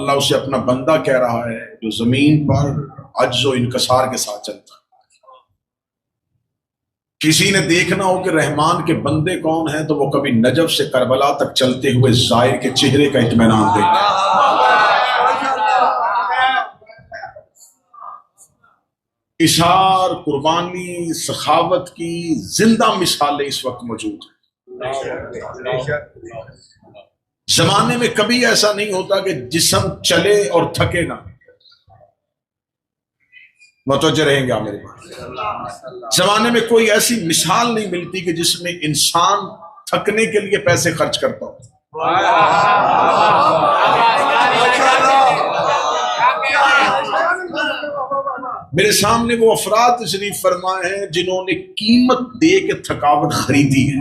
اللہ اسے اپنا بندہ کہہ رہا ہے جو زمین پر عجز و انکسار کے ساتھ چلتا ہے۔ کسی نے دیکھنا ہو کہ رحمان کے بندے کون ہیں تو وہ کبھی نجف سے کربلا تک چلتے ہوئے زائر کے چہرے کا اطمینان دیتے ہیں۔ اشار، قربانی، سخاوت کی زندہ مثالیں اس وقت موجود ہیں۔ زمانے میں کبھی ایسا نہیں ہوتا کہ جسم چلے اور تھکے نہ، متوجہ رہیں گے آپ میرے پاس۔ زمانے میں کوئی ایسی مثال نہیں ملتی کہ جس میں انسان تھکنے کے لیے پیسے خرچ کرتا ہو۔ میرے سامنے وہ افراد تشریف فرمائے ہیں جنہوں نے قیمت دے کے تھکاوٹ خریدی ہے۔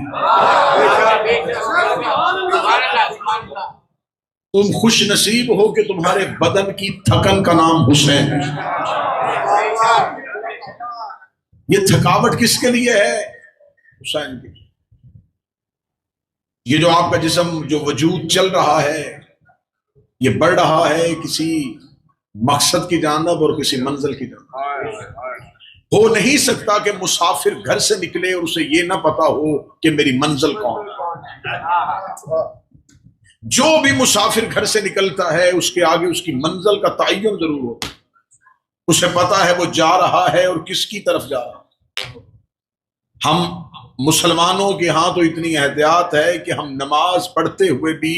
تم خوش نصیب ہو کہ تمہارے بدن کی تھکن کا نام حسین ہے۔ یہ تھکاوٹ کس کے لیے ہے؟ حسین کے لیے۔ یہ جو آپ کا جسم، جو وجود چل رہا ہے، یہ بڑھ رہا ہے کسی مقصد کی جانب اور کسی منزل کی جانب۔ ہو نہیں سکتا کہ مسافر گھر سے نکلے اور اسے یہ نہ پتا ہو کہ میری منزل کون ہے۔ جو بھی مسافر گھر سے نکلتا ہے اس کے آگے اس کی منزل کا تعین ضرور ہوتا ہے، اسے پتا ہے وہ جا رہا ہے اور کس کی طرف جا رہا ہے۔ ہم مسلمانوں کے ہاں تو اتنی احتیاط ہے کہ ہم نماز پڑھتے ہوئے بھی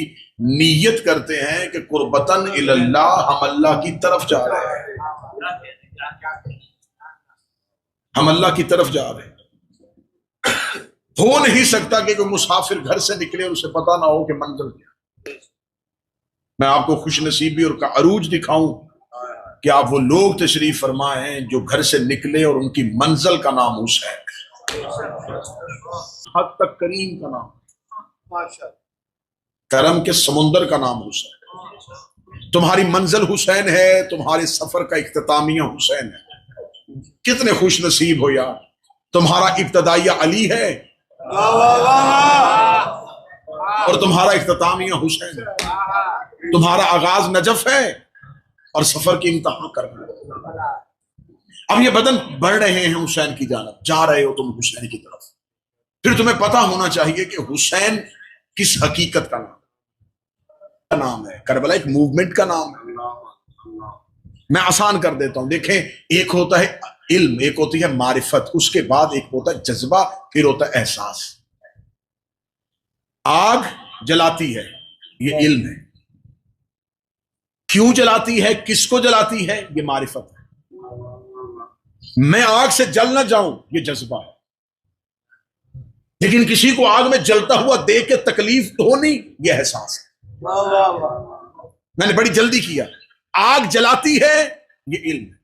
نیت کرتے ہیں کہ قربتاً اللہ، ہم اللہ کی طرف جا رہے ہیں، ہم اللہ کی طرف جا رہے ہیں۔ ہو نہیں سکتا کہ کوئی مسافر گھر سے نکلے اور اسے پتا نہ ہو کہ منزل کیا۔ میں آپ کو خوش نصیبی اور کا عروج دکھاؤں کہ آپ وہ لوگ تشریف فرمائے ہیں جو گھر سے نکلے اور ان کی منزل کا نام حسین، حد تک کریم کا نام، کرم کے سمندر کا نام حسین۔ تمہاری منزل حسین ہے، تمہارے سفر کا اختتامیہ حسین ہے۔ کتنے خوش نصیب ہو یار، تمہارا ابتدائیہ علی ہے اور تمہارا اختتامیہ حسین ہے، تمہارا آغاز نجف ہے اور سفر کی انتہا کرنا ہے۔ اب یہ بدن بڑھ رہے ہیں حسین کی جانب، جا رہے ہو تم حسین کی طرف، پھر تمہیں پتا ہونا چاہیے کہ حسین کس حقیقت کا نام ہے۔ کربلا ایک موومنٹ کا نام ہے۔ میں آسان کر دیتا ہوں، دیکھیں، ایک ہوتا ہے علم، ایک ہوتی ہے معرفت، اس کے بعد ایک ہوتا ہے جذبہ، پھر ہوتا ہے احساس۔ آگ جلاتی ہے، یہ علم ہے۔ کیوں جلاتی ہے، کس کو جلاتی ہے، یہ معرفت ہے۔ میں آگ سے جل نہ جاؤں، یہ جذبہ ہے۔ لیکن کسی کو آگ میں جلتا ہوا دیکھ کے تکلیف ہونی، یہ احساس ہے۔ میں نے بڑی جلدی کیا۔ آگ جلاتی ہے، یہ علم ہے۔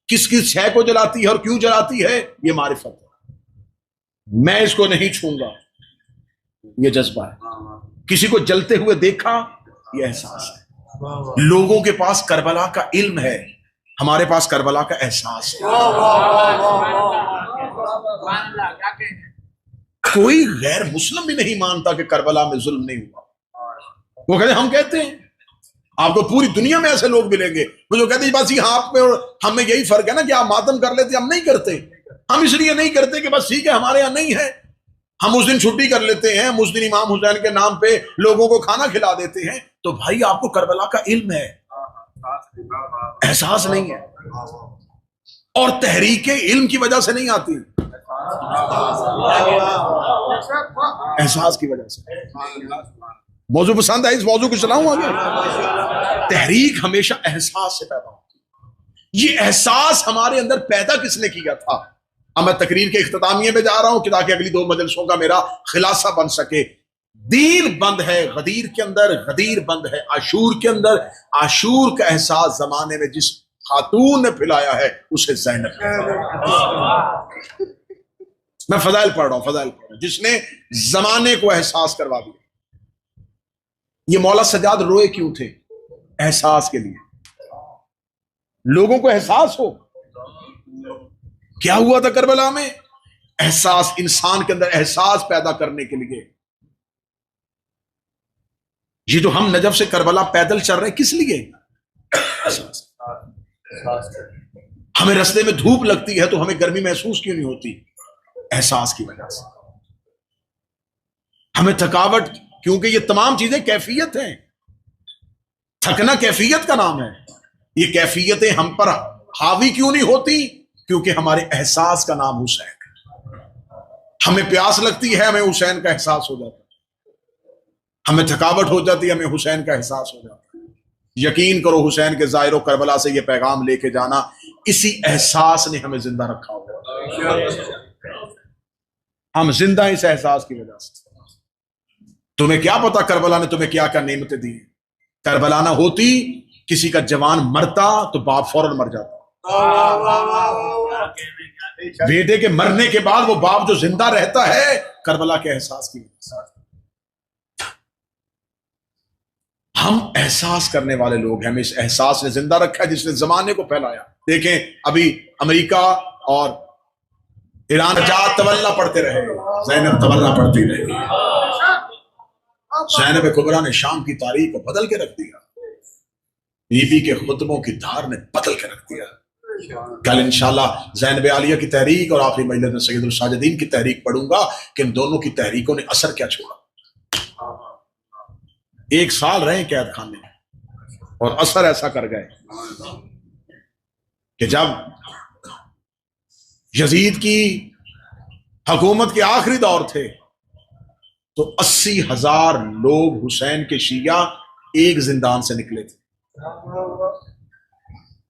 کس کس شے کو جلاتی ہے اور کیوں جلاتی ہے، یہ معرفت ہے۔ میں اس کو نہیں چھوں گا، یہ جذبہ ہے۔ کسی کو جلتے ہوئے دیکھا، یہ احساس ہے۔ لوگوں کے پاس کربلا کا علم ہے، ہمارے پاس کربلا کا احساس ہے۔ کوئی غیر مسلم بھی نہیں مانتا کہ کربلا میں ظلم نہیں ہوا۔ وہ کہتے ہیں، ہم کہتے ہیں۔ آپ کو پوری دنیا میں ایسے لوگ ملیں گے وہ جو کہتے ہیں بس یہاں آپ میں اور ہم میں یہی فرق ہے نا کہ آپ ماتم کر لیتے، ہم نہیں کرتے۔ ہم اس لیے نہیں کرتے کہ بس ٹھیک ہے ہمارے یہاں نہیں ہے، ہم اس دن چھٹی کر لیتے ہیں، ہم اس دن امام حسین کے نام پہ لوگوں کو کھانا کھلا دیتے ہیں۔ تو بھائی آپ کو کربلا کا علم ہے، احساس نہیں ہے۔ اور تحریک علم کی وجہ سے نہیں آتی، احساس کی وجہ سے۔ موضوع پسند ہے، اس موضوع کو چلاؤں آگے۔ تحریک ہمیشہ احساس سے پیدا ہوتی ہے۔ یہ احساس ہمارے اندر پیدا کس نے کیا تھا؟ اب میں تقریر کے اختتامیے میں جا رہا ہوں کہ تاکہ اگلی 2 مجلسوں کا میرا خلاصہ بن سکے۔ دین بند ہے غدیر کے اندر، غدیر بند ہے عاشور کے اندر۔ عاشور کا احساس زمانے میں جس خاتون نے پھیلایا ہے اسے زینب ہے۔ میں فضائل پڑھ رہا ہوں، جس نے زمانے کو احساس کروا دیا۔ یہ مولا سجاد روئے کیوں تھے؟ احساس کے لیے، لوگوں کو احساس ہو۔ کیا ہوا تھا کربلا میں؟ احساس، انسان کے اندر احساس پیدا کرنے کے لیے یہ جو ہم نجف سے کربلا پیدل چل رہے کس لیے؟ ہمیں رستے میں دھوپ لگتی ہے تو ہمیں گرمی محسوس کیوں نہیں ہوتی؟ احساس کی وجہ سے. ہمیں تھکاوٹ، کیونکہ یہ تمام چیزیں کیفیت ہیں. تھکنا کیفیت کا نام ہے. یہ کیفیتیں ہم پر حاوی کیوں نہیں ہوتی؟ کیونکہ ہمارے احساس کا نام حسین ہے. ہمیں پیاس لگتی ہے، ہمیں حسین کا احساس ہو جاتا ہے. ہمیں تھکاوٹ ہو جاتی ہے، ہمیں حسین کا احساس ہو جاتا ہے. یقین کرو حسین کے ظاہر و کربلا سے یہ پیغام لے کے جانا، اسی احساس نے ہمیں زندہ رکھا ہوا. ہم زندہ اس احساس کی وجہ سے. تمہیں کیا پتا کربلا نے تمہیں کیا کیا نعمتیں دی. کربلا نہ ہوتی، کسی کا جوان مرتا تو باپ فوراً مر جاتا. بیٹے کے مرنے کے بعد وہ باپ جو زندہ رہتا ہے کربلا کے احساس کی وجہ سے. ہم احساس کرنے والے لوگ ہیں. ہمیں اس احساس نے زندہ رکھا ہے جس نے زمانے کو پھیلایا. دیکھیں ابھی امریکہ اور ایران جات طولہ پڑھتے رہے، زینب طولہ پڑھتی رہی. زینب کبریٰ نے شام کی تاریخ کو بدل کے رکھ دیا. بی بی کے خطبوں کی دھار نے بدل کے رکھ دیا. کل انشاءاللہ زینب عالیہ کی تحریک اور آخری مجلس میں سید الساجدین کی تحریک پڑھوں گا کہ ان دونوں کی تحریکوں نے اثر کیا چھوڑا. 1 سال رہے قید خانے میں اور اثر ایسا کر گئے کہ جب یزید کی حکومت کے آخری دور تھے تو 80,000 لوگ حسین کے شیعہ ایک زندان سے نکلے تھے.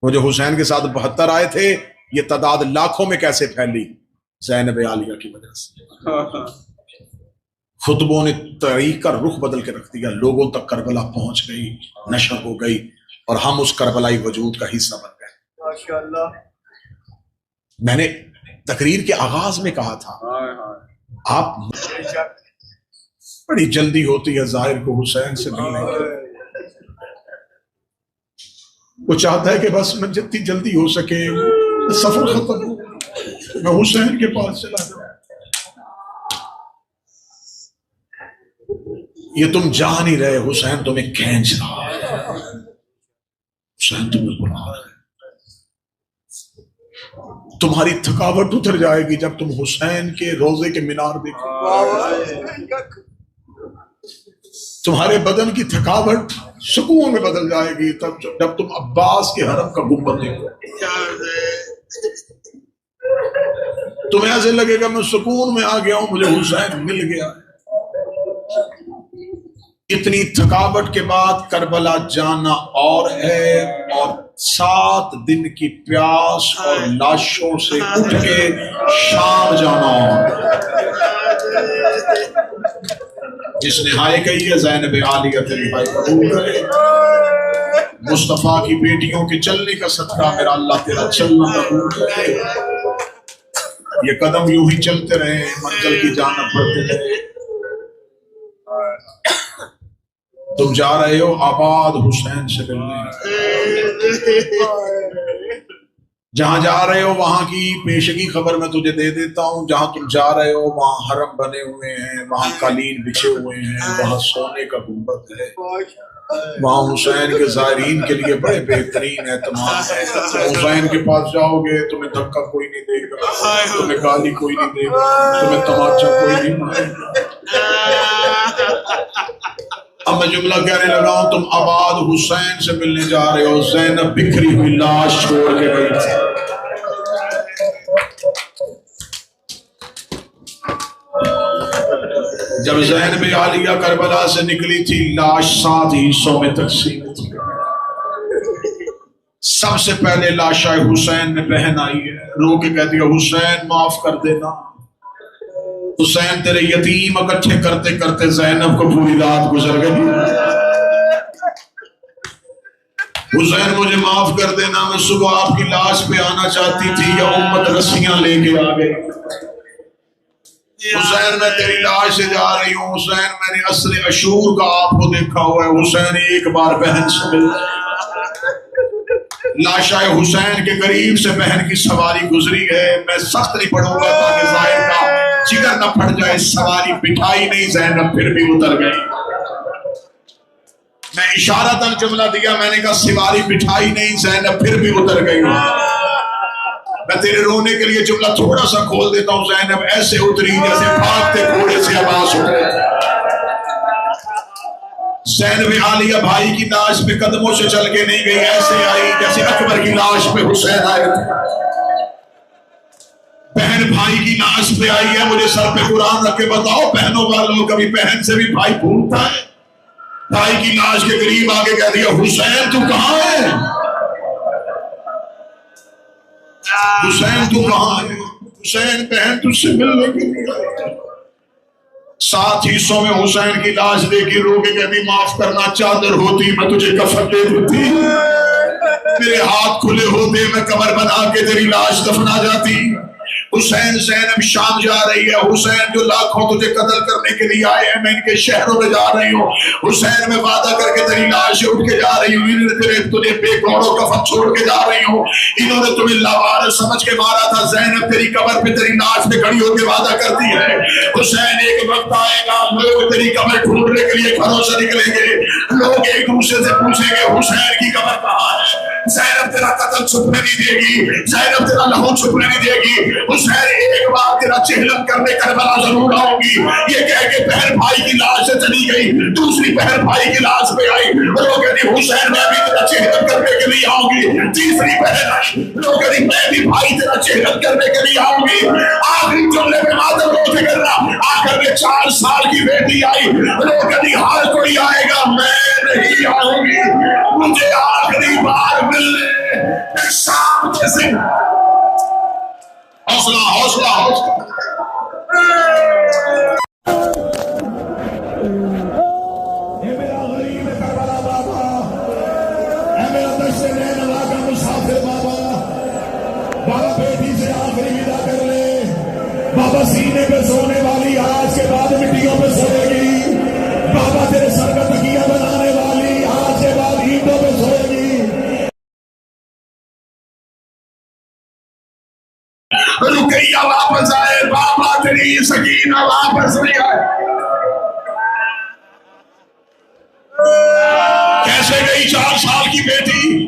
وہ جو حسین کے ساتھ 72 آئے تھے، یہ تعداد لاکھوں میں کیسے پھیلی؟ زینب عالیہ کی وجہ سے. خطبوں نے تاریخ کا رخ بدل کے رکھ دیا. لوگوں تک کربلا پہنچ گئی، نشر ہو گئی، اور ہم اس کربلائی وجود کا حصہ بن گئے. ماشاءاللہ. میں نے تقریر کے آغاز میں کہا تھا، آپ بڑی جلدی ہوتی ہے ظاہر کو حسین سے ملنے کی. وہ چاہتا ہے کہ بس میں جتنی جلدی ہو سکے سفر ختم ہو، میں حسین کے پاس چلا جاؤں. یہ تم جا نہیں رہے، حسین تمہیں کھینچ رہا ہے. حسین تمہیں بلا رہا ہے. تمہاری تھکاوٹ اتر جائے گی جب تم حسین کے روضے کے مینار دیکھو. تمہارے بدن کی تھکاوٹ سکون میں بدل جائے گی تب جب تم عباس کے حرم کا گنبد دیکھو. تمہیں ایسے لگے گا میں سکون میں آ گیا ہوں، مجھے حسین مل گیا. اتنی تھکاوٹ کے بعد کربلا جانا اور ہے، اور 7 دن کی پیاس اور لاشوں سے اٹھ کے شام جانا اور. جس نے ہائے کہی ہے زینب عالیہ تیری ہائے قبول کرے. مصطفیٰ کی بیٹیوں کے چلنے کا صدقہ میرا اللہ تیرا چلنا قبول کرے. یہ قدم یوں ہی چلتے رہے، منزل کی جانب بڑھتے رہے. تم جا رہے ہو آباد حسین سے ملنے. جہاں جا رہے ہو وہاں کی پیشگی خبر میں تجھے دے دیتا ہوں. جہاں تم جا رہے ہو وہاں حرم بنے ہوئے ہیں، وہاں قالین بچھے ہوئے ہیں، وہاں سونے کا گنبد ہے، وہاں حسین کے زائرین کے لیے بڑے بہترین اہتمام ہے. تم حسین کے پاس جاؤ گے تمہیں دھکا کوئی نہیں دے گا، تمہیں گالی کوئی نہیں دے گا، تمہیں تماچا کوئی نہیں مارے گا. اب میں جملہ کہنے لگا ہوں، تم آباد حسین سے ملنے جا رہے ہو. زینب بکھری ہوئی لاش چھوڑ کے گئی تھی. جب زینب عالیہ کربلا سے نکلی تھی، لاش 7 حصوں میں تقسیم تھی. سب سے پہلے لاشا حسین میں بہن آئی ہے، رو کے کہتی ہے حسین معاف کر دینا. حسین تیرے یتیم اکٹھے کرتے کرتے زینب کو پوری رات گزر گئی. حسین مجھے معاف کر دینا، میں صبح آپ کی لاش پہ آنا چاہتی تھی، یا امت رسیاں لے کے آ گئی. حسین میں تیری لاش سے جا رہی ہوں. حسین میں نے عصر عشور کا آپ کو دیکھا ہوا ہے. حسین ایک بار بہن سے مل. لاشا حسین کے قریب سے بہن کی سواری گزری ہے. میں سخت نہیں پڑھوں گا تاکہ ظاہر کا جگر نہ پھٹ جائے. سواری بٹھائی نہیں، زینب پھر بھی اتر گئی. میں اشارتاً جملہ دیا، میں نے کہا سواری بٹھائی نہیں، زینب پھر بھی اتر گئی۔ میں تیرے رونے کے لیے جملہ تھوڑا سا کھول دیتا ہوں، زینب ایسے اتری جیسے بھاگتے گھوڑے سے آواز اٹھ رہی۔ زینب عالیہ بھائی کی لاش پہ قدموں سے چل کے نہیں گئی، ایسے آئی جیسے اکبر کی لاش پہ حسین آئے تھے۔ بہن بھائی کی لاش پہ آئی ہے، مجھے سر پہ قرآن رکھ کے بتاؤ بہنوں والوں، کبھی بہن سے بھی بھائی بھولتا ہے؟ بھائی کی لاش کے قریب آگے کہہ دیا حسین تو کہاں ہے؟ حسین تو کہاں ہے؟ حسین بہن تجھ سے ملنے کے لیے آئی۔ 7 حصوں میں حسین کی لاش دیکھی، رو کے کہتی معاف کرنا، چادر ہوتی میں تجھے کفن دے دیتی، میرے ہاتھ کھلے ہوتے میں قبر بنا کے تیری لاش دفنا جاتی۔ حسین زینب شام جا رہی ہے، حسین جو لاکھوں تجھے قتل کرنے کے لیے آئے ہیں، میں ان کے شہروں میں جا رہی ہوں، حسین میں وعدہ کر کے تیری لاش اٹھ کے جا رہی ہوں، تجھے بے گوڑوں کفن چھوڑ کے جا رہی ہوں، انہوں نے تمہیں لاوارث سمجھ کے مارا تھا، زینب تیری قبر پہ تیری لاش پہ کھڑی ہو کے وعدہ کرتی ہے حسین ایک وقت آئے گا لوگ تیری قبر ڈھونڈنے کے لیے گھروں سے نکلیں گے، لوگ ایک دوسرے سے پوچھیں گے حسین کی قبر کہاں ہے؟ زینب تیرا قتل چھپنے نہیں دے گی، زینب تیرا لہو چھپنے نہیں دے گی، حسین ایک بار تیرا چہلم کرنے کربلا ضرور آؤں گی۔ یہ کہہ کے بہن بھائی کی لاش سے چلی گئی، دوسری بہن بھائی کی لاش پہ آئی، لوگ کہتی حسین میں بھی تیرا چہلم کرنے کے لیے آؤں گی، تیسری بہن آئی، لوگ کہتی میں بھی بھائی تیرا چہلم کرنے کے لیے آؤں گی، آخری جملے میں مادر روتے کرنا، آخر میں 4 سال کی بیٹی آئی، لوگ کہتی ہر کوئی آئے گا میں نہیں آؤں گی، مجھے آخری بار ملنے شام کے دن۔ حوصلہ حوصلہ حوصلہ۔ اے میرا غریب کربلا بابا، اے میرا دشت نینوا کا مسافر بابا، بابا بیٹی سے آخری ودا کر لے، بابا سینے پہ سونے والی آج کے بعد مٹیوں پہ سوئے گی، بابا تیرے سر کا تکیہ بنانے والی آج کے بعد اینٹوں پہ سوئے گی۔ رقیہ واپس آئے، بابا تیری سکینہ واپس نہیں آئے۔ کیسے گئی 4 سال کی بیٹی؟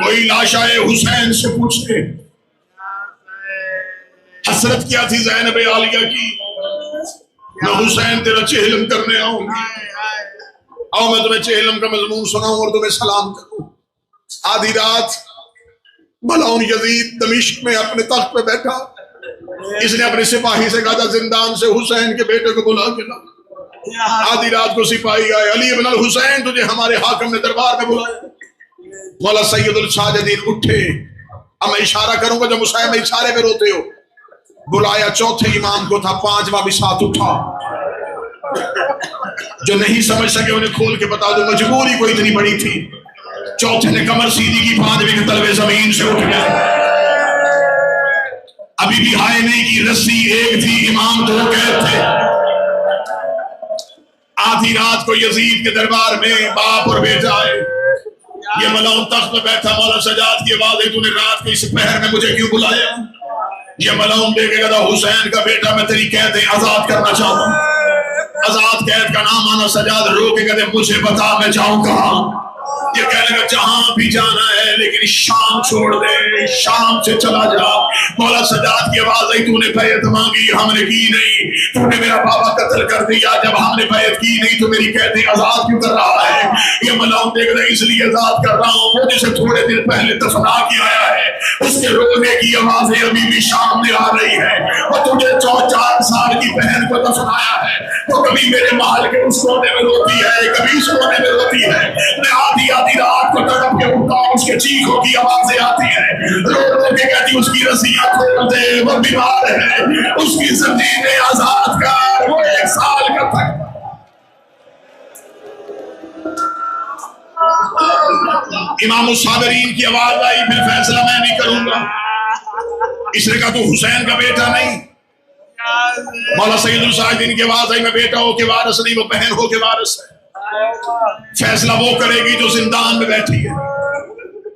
کوئی لاشائے حسین سے پوچھتے حسرت کیا تھی زینب عالیہ کی، میں حسین تیرا چہلم کرنے آؤں گی، آؤ میں تمہیں چہلم کا مضمون سناؤں اور تمہیں سلام کروں۔ آدھی رات ملعون یزید دمشق میں اپنے تخت پہ بیٹھا، اس نے اپنے سپاہی سے کہا زندان سے حسین کے بیٹے کو بلا کے لا۔ آدھی رات کو سپاہی آئے، علی ابن الحسین تجھے ہمارے حاکم نے دربار میں بلایا۔ مولا سید الساجدین اٹھے، اب میں اشارہ کروں گا جو مسائل میں اشارے پہ روتے ہو، بلایا چوتھے امام کو تھا، 5واں بھی ساتھ اٹھا، جو نہیں سمجھ سکے انہیں کھول کے بتا دو، مجبوری کوئی اتنی بڑی تھی۔ چوتھے نے کمر سیدھی کی، 5ویں کے تلوے زمین سے اٹھ گئے، ابھی بھی آئینے کی رسی ایک تھی، امام 2 قید تھے۔ آدھی رات کو یزید کے دربار میں باپ اور بیٹا آئے، یہ ملعون تخت میں بیٹھا، مولا سجاد کی آواز ہے تو نے رات کے اس پہر میں مجھے کیوں بلایا؟ یہ ملعون دے کے کہتا حسین کا بیٹا میں تیری قید آزاد کرنا چاہتا ہوں۔ آزاد قید کا نام آنا، سجاد رو کے کہتے مجھے بتا میں جاؤں کہاں؟ یہ کہنے لگا جہاں بھی جانا ہے لیکن شام چھوڑ دے، شام سے چلا جا۔ مولا سجاد کی آواز آئی تو نے بیعت مانگی ہم نے کی نہیں، تو نے میرا بابا قتل کر دیا، جب ہم نے بیعت کی نہیں تو میری قید آزاد کیوں کر رہا ہے؟ یہ ملعون دیکھ رہے اس لیے آزاد کر رہا ہوں، وہ جسے تھوڑے دن پہلے دفنا کے آیا ہے اس کے رونے کی آوازیں ابھی بھی شام میں آ رہی ہے، اور تجھے 4 سال کی بہن کو دفنایا ہے تو کبھی میرے محل کے اس کونے میں روتی ہے، کبھی اس کونے میں روتی ہے۔ میں آدھی رات کو تڑپ کے اٹھتا ہوں، اس کے چیخوں کی آوازیں آتی ہیں، رو رو کے کہتی اس کی رسیاں کھول دے، وہ بیمار ہے، اس کی زنجیریں آزاد کر، وہ 1 سال کا تک۔ امام الصابرین کی آواز آئی پھر فیصلہ میں نہیں کروں گا، اس نے کہا تو حسین کا بیٹا نہیں۔ مولا سید الساجدین کی آواز آئی میں بیٹا ہو کے وارث نہیں، وہ بہن ہو کے وارث ہے، فیصلہ وہ کرے گی جو زندان میں بیٹھی ہے۔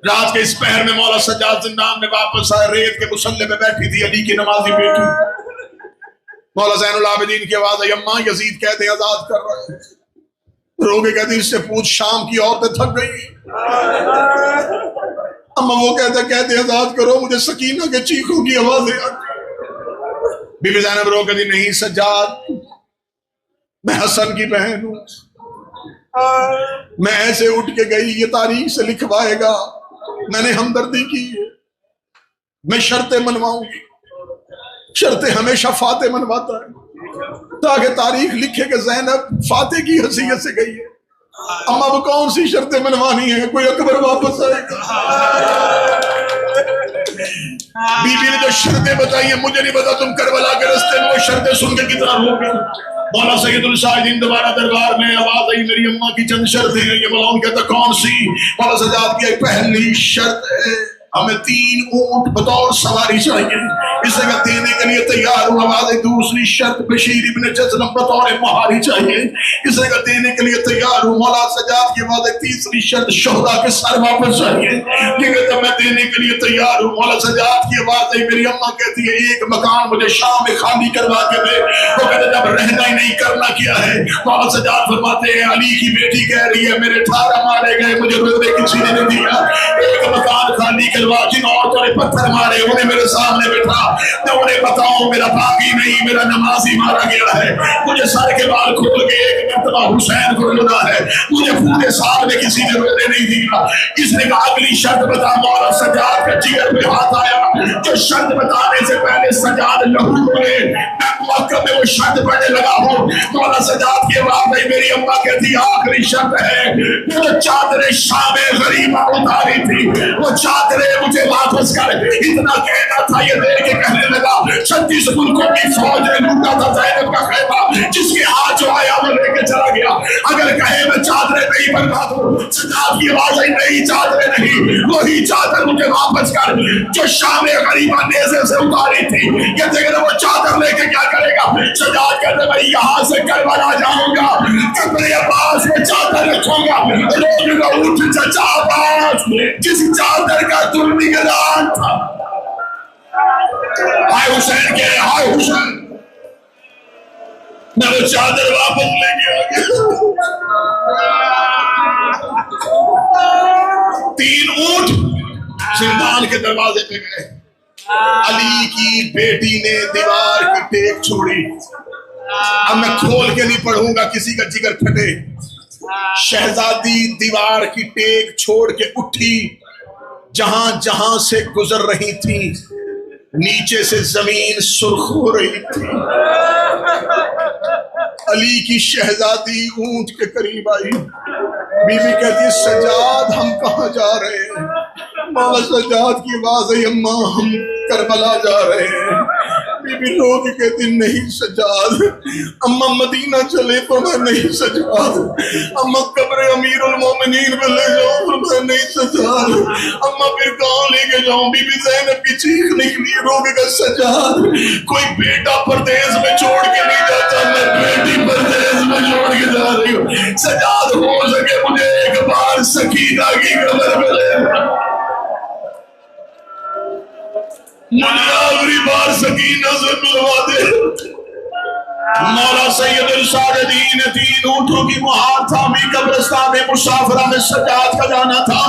رات کے اس پہر میں مولا سجاد زندان میں واپس آئے، ریت کے مصلے میں بیٹھی تھی علی کی نمازی بیٹی، مولا زین العابدین کی آواز آئی اماں یزید کہتے آزاد کر رہے ہیں۔ رو کے کہتی اس سے پوچھ شام کی عورتیں تھک گئی. اما وہ کہتے آزاد کرو مجھے سکینہ کے چیخوں کی آوازیں آتی. بی بی زینب رو کہتی نہیں سجاد میں حسن کی بہن ہوں, میں ایسے اٹھ کے گئی یہ تاریخ سے لکھوائے گا, میں نے ہمدردی کی ہے, میں شرطیں منواؤں گی. شرطیں ہمیشہ فاتح منواتا ہے تاکہ تاریخ لکھے کہ زینب فاتح کی حیثیت سے گئی ہے. اما وہ کون سی شرطیں منوانی ہیں؟ کوئی اکبر واپس آئے گا. بی بی نے جو شرطیں بتائی ہیں مجھے نہیں پتا تم کربلا کے رستے میں وہ شرطیں سن کے کتنا ہوگی. مولا سید الشاہدین دوبارہ دربار میں آواز آئی میری اماں کی چند شرطیں ہیں. یہ مولا کہتا کون سی؟ مولا سجاد کی ایک پہلی شرط ہے ہمیں 3 اونٹ بطور سواری چاہیے, اس جگہ دینے کے لیے تیار ہوں. آواز دوسری شرط بشیر ابن جزلم بطور مہاری چاہیے, اس جگہ دینے کے لیے تیار ہوں. مولا سجاد کی آواز تیسری شرط شہداء کے سر واپس چاہیے, یہ کہتا میں دینے کے لیے تیار ہوں. مولا سجاد کی آواز میری اماں کہتی ہے ایک مکان مجھے شام میں خالی کروا کے دے. وہ کہتے جب رہنا ہی نہیں کرنا کیا ہے. مولا سجاد فرماتے ہیں علی کی بیٹی کہہ رہی ہے میرے 18 مارے گئے مجھے روزے کسی نے نہیں دیا, ایک مکان خالی جن عورتوں نے پتھر مارے انہیں میرے سامنے بٹھا, میں انہیں بتاؤں میرا باغی نہیں میرا نمازی مارا گیا ہے. مجھے سر کے بال کھول کے ایک مرتبہ حسین کو رونا ہے, مجھے پورے سال میں کسی نے رونے نہیں دیا. اس نے کہا اگلی شرط بتا. مولا سجاد کا جگر پہ ہاتھ آیا. جو شرط بتانے سے پہلے سجاد لہو بولے میں موقع میں وہ شرط پڑھنے لگا ہوں. مولا سجاد کی آواز نہیں میری اماں کہتی آخری شرط ہے وہ جو چادر شام غریبہ اتاری تھی وہ چادر مجھے واپس کر. اتنا کہنا تھا یہ دیر کے کہنے لگا 36 ملکوں کی فوج نے لوٹا تھا زینب کا خیمہ, جس کے ہاتھ جو آیا وہ لے کے چلا گیا. اگر کہے میں چادریں نہیں بنوا دوں, سجاد کی آواز نہیں چادریں نہیں, وہی چادر مجھے واپس کر جو شام غریبہ نیزے سے اتاری تھی. یہ دیکھ رہے وہ چادر لے کے کیا کرے گا؟ سجاد کہتے میں یہاں سے کربلا جاؤں گا, اپنے عباس میں چادر رکھوں گا, روز کا اٹھ چچا عباس جس چادر کا تم نگران تھا. ہائے حسین کہہ رہے ہائے حسین میں وہ چادر واپس لے کے آ گیا. 3 اونٹ زندان کے دروازے پہ گئے. علی کی بیٹی نے دیوار کی ٹیک چھوڑی. اب میں کھول کے نہیں پڑھوں گا کسی کا جگر پھٹے. شہزادی دیوار کی ٹیک چھوڑ کے اٹھی. جہاں جہاں سے گزر رہی تھی نیچے سے زمین سرخ ہو رہی تھی. علی کی شہزادی اونٹ کے قریب آئی. بی بی کہتی سجاد ہم کہاں جا رہے ہیں؟ مولا سجاد کی آواز ہے اماں ہم کربلا جا رہے ہیں. بی بی رو کے کہتی نہیں سجاد. اماں مدینہ چلے تو میں نہیں سجاد. اماں قبر امیر المومنین پہ لے جاؤں تو میں نہیں سجاد. اماں پھر کہاں لے کے جاؤں؟ بی بی زینب کی چیخ نکلی. رو کے کہا سجاد کوئی بیٹا پردیس میں چھوڑ کے نہیں جاتا, میں بیٹی پردیس میں چھوڑ کے جا رہی ہوں. سجاد ہو سکے مجھے ایک بار سکینہ کی قبر میں لے مجھے آخری بار سکینہ سے ملوا دے. مولا سید الشاہدین نے 3 اونٹوں کی مہار تھامی. قبرستان میں مسافرہ میں سجاد کا جانا تھا.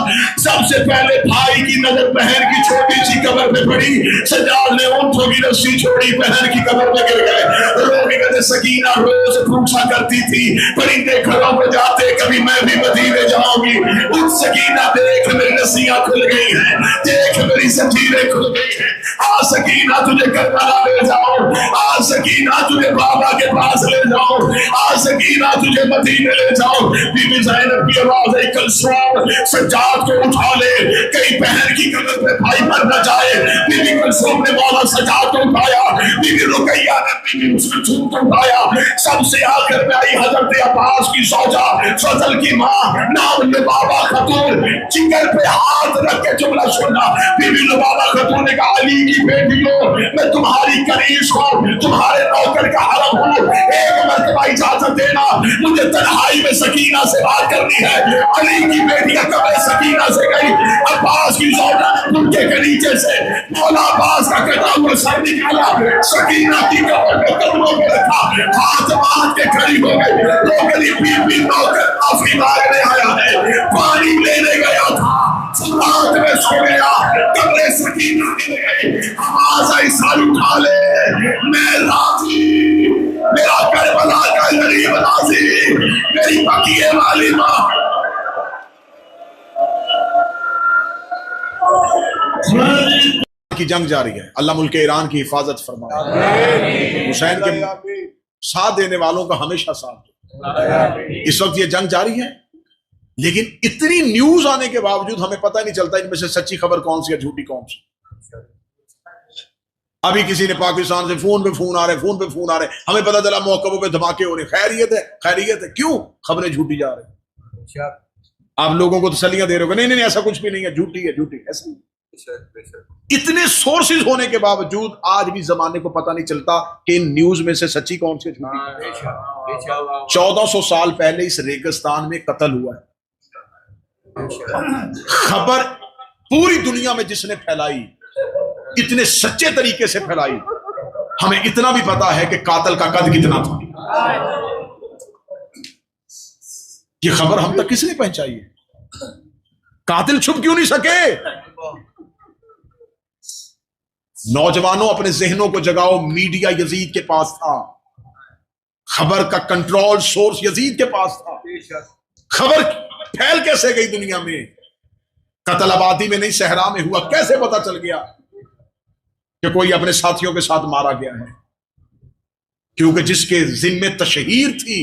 سب سے پہلے بھائی کی نظر بہن کی چھوٹی سی قبر پہ پڑی. سجاد نے اونٹوں کی رسی چھوڑی, بہن کی قبر پہ گر گئے. رونے کہتے سکینہ روز پوچھا کرتی تھی پرندے گھروں پہ جاتے کبھی میں بھی مدینے جاؤں گی. اٹھ سکینہ دیکھ میری رسیاں کھل گئی ہیں, دیکھ میری زنجیریں کھل گئی ہیں. آ سکینہ تجھے کربلا لے جاؤں, آ سکینہ تجھے بابا کے پاس لے جاؤ, آ سکینہ تجھے مدینے لے جاؤ. بی بی زینب کی آواز ہے کلثوم سجاد کو اٹھا لے, کئی بہن کی قبر پہ بھائی مر نہ جائے. بی بی کلثوم نے مولا سجاد کو اٹھایا. بی بی رقیہ نے بی بی مسلم کو اٹھایا. سب سے آخر میں آئی حضرت عباس کی زوجہ فضل کی ماں نام لبابہ خاتون. جگر پہ ہاتھ رکھ کے جملہ سننا. بی بی لبابہ خاتون نے کہا علی کی بیٹیوں میں تمہاری کنیز ہوں, تمہارے نوکر کا حرم ہوں, ایک مرتبہ اجازت دینا مجھے تنہائی میں سکینہ سے بات کرنی ہے. علی کی بیٹی قبر سکینہ سے گئی. عباس کی زوجہ نے ان کے قریب نیچے سے مولا عباس کا کٹا ہوا سر نکالا، سکینہ کی قدموں پہ رکھا، ہاتھ باندھ کے کھڑی ہو گئی، نوکری بی نوکر کافی مانگنے آیا ہے، پانی لینے گیا تھا، رات میں سو گیا، کمرے سکینہ ہل گئی، آواز آئی سر اٹھا لے، میں راضی، میرا کربلا کا غریب راضی، میری بقیے والی ماں کی جنگ جاری ہے، اللہ ملک ایران کی حفاظت فرمائے، حسین کے ساتھ دینے والوں کا ہمیشہ ساتھ دے۔ اس وقت یہ جنگ جاری ہے، لیکن اتنی نیوز آنے کے باوجود ہمیں پتہ نہیں چلتا ان میں سے سچی خبر کون سی ہے جھوٹی کون سی۔ ابھی کسی نے پاکستان سے فون پہ فون آ رہے، ہمیں پتہ چلا موقعوں پہ دھماکے ہو رہے، خیریت ہے، کیوں خبریں جھوٹی جا رہی ہیں؟ آپ لوگوں کو تسلیاں دے رہے ہو کہ نہیں ایسا کچھ بھی نہیں ہے، جھوٹی ہے ایسا نہیں۔ اتنے سورسز ہونے کے باوجود آج بھی زمانے کو پتہ نہیں چلتا کہ ان نیوز میں سے سچی کون سی ہے۔ 1400 سال پہلے اس ریگستان میں قتل ہوا ہے، خبر پوری دنیا میں جس نے پھیلائی، اتنے سچے طریقے سے پھیلائی، ہمیں اتنا بھی پتا ہے کہ قاتل کا قد کتنا تھا۔ یہ خبر ہم تک کس نے پہنچائی ہے؟ قاتل چھپ کیوں نہیں سکے؟ نوجوانوں اپنے ذہنوں کو جگاؤ، میڈیا یزید کے پاس تھا، خبر کا کنٹرول سورس یزید کے پاس تھا، خبر پھیل کیسے گئی دنیا میں؟ قتل آبادی میں نہیں صحرا میں ہوا، کیسے پتا چل گیا کہ کوئی اپنے ساتھیوں کے ساتھ مارا گیا ہے؟ کیونکہ جس کے ذمے تشہیر تھی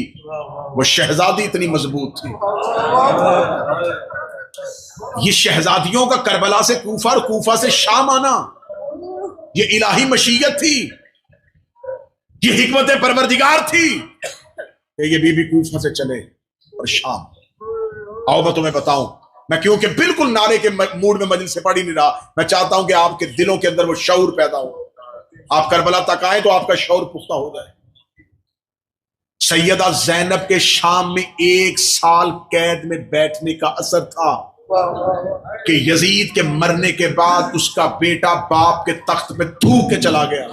وہ شہزادی اتنی مضبوط تھی۔ یہ شہزادیوں کا کربلا سے کوفہ اور کوفہ سے شام آنا یہ الہی مشیت تھی، یہ حکمت پروردگار تھی کہ یہ بی بی کوفہ سے چلے اور شام۔ آؤ میں تمہیں بتاؤں، میں کیونکہ بالکل نعرے کے موڈ میں مجلس سے پڑھ ہی نہیں رہا، میں چاہتا ہوں کہ آپ کے دلوں کے اندر وہ شعور پیدا ہو، آپ کربلا تک آئیں تو آپ کا شعور پختہ ہو جائے۔ سیدہ زینب کے شام میں 1 سال قید میں بیٹھنے کا اثر تھا کہ یزید کے مرنے کے بعد اس کا بیٹا باپ کے تخت پہ تھوک کے چلا گیا۔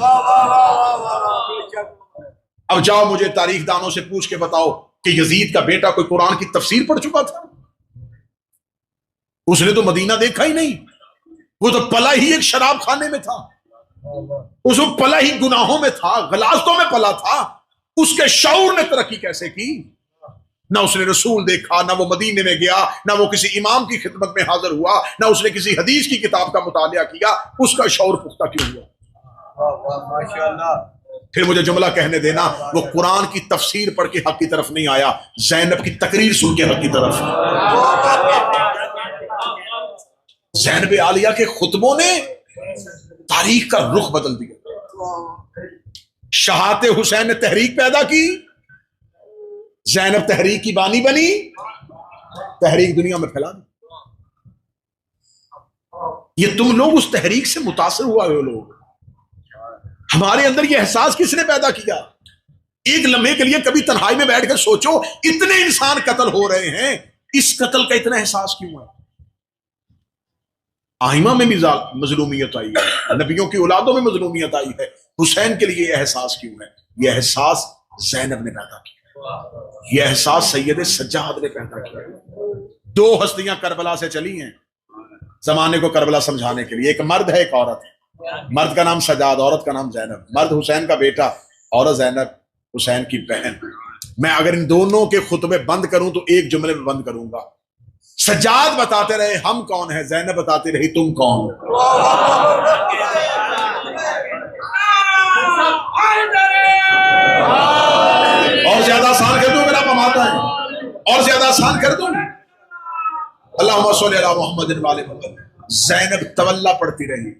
اب جاؤ مجھے تاریخ دانوں سے پوچھ کے بتاؤ کہ یزید کا بیٹا کوئی قرآن کی تفسیر پڑھ چکا تھا؟ اس نے تو مدینہ دیکھا ہی نہیں، وہ تو پلا ہی ایک شراب خانے میں تھا، اس کو پلا ہی گناہوں میں تھا، غلاظتوں میں پلا تھا۔ اس کے شعور نے ترقی کیسے کی؟ نہ اس نے رسول دیکھا، نہ وہ مدینے میں گیا، نہ وہ کسی امام کی خدمت میں حاضر ہوا، نہ اس نے کسی حدیث کی کتاب کا مطالعہ کیا، اس کا شعور پختہ کیوں ہوا؟ پھر مجھے جملہ کہنے دینا، وہ قرآن کی تفسیر پڑھ کے حق کی طرف نہیں آیا، زینب کی تقریر سن کے حق کی طرف۔ زینب عالیہ کے خطبوں نے تاریخ کا رخ بدل دیا۔ شہادت حسین نے تحریک پیدا کی، زینب تحریک کی بانی بنی، تحریک دنیا میں پھیلا دی۔ یہ تم لوگ اس تحریک سے متاثر ہوا ہو، لوگ ہمارے اندر یہ احساس کس نے پیدا کیا؟ ایک لمحے کے لیے کبھی تنہائی میں بیٹھ کر سوچو، اتنے انسان قتل ہو رہے ہیں، اس قتل کا اتنا احساس کیوں ہے؟ آئمہ میں بھی مظلومیت آئی ہے، نبیوں کی اولادوں میں مظلومیت آئی ہے، حسین کے لیے یہ احساس کیوں ہے؟ یہ احساس زینب نے پیدا کیا، یہ احساس سید سجاد نے پیدا کیا۔ 2 ہستیاں کربلا سے چلی ہیں زمانے کو کربلا سمجھانے کے لیے، ایک مرد ہے ایک عورت ہے۔ مرد کا نام سجاد، عورت کا نام زینب۔ مرد حسین کا بیٹا، عورت زینب حسین کی بہن۔ میں اگر ان دونوں کے خطبے بند کروں تو ایک جملے میں بند کروں گا، سجاد بتاتے رہے ہم کون ہیں، زینب بتاتی رہی تم کون۔ اور زیادہ آسان کر دوں، میرا پماتا ہے، اور زیادہ آسان کر دوں، اللہم صلی علی محمد وعلی محمد۔ زینب تولا پڑھتی رہی،